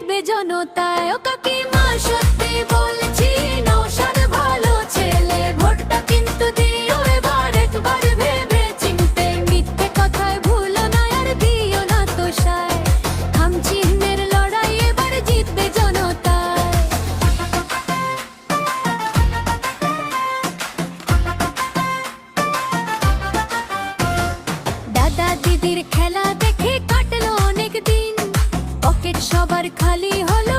জিতবে জনতায়। ও কাকিমা সত্যি বলছি, নওশাদ ভালো ছেলে, ভোটটা কিন্তু দিও এবার একবার ভেবে চিনতে। মিথ্যে কথায় ভুলো না আর দিও না তো সায়, থাম চিহ্নের লড়াই এবার জিতবে জনতায়। দাদা দিদির খেলা দেখে কাটলো অনেক দিন, পকেট সবার খালি হলো।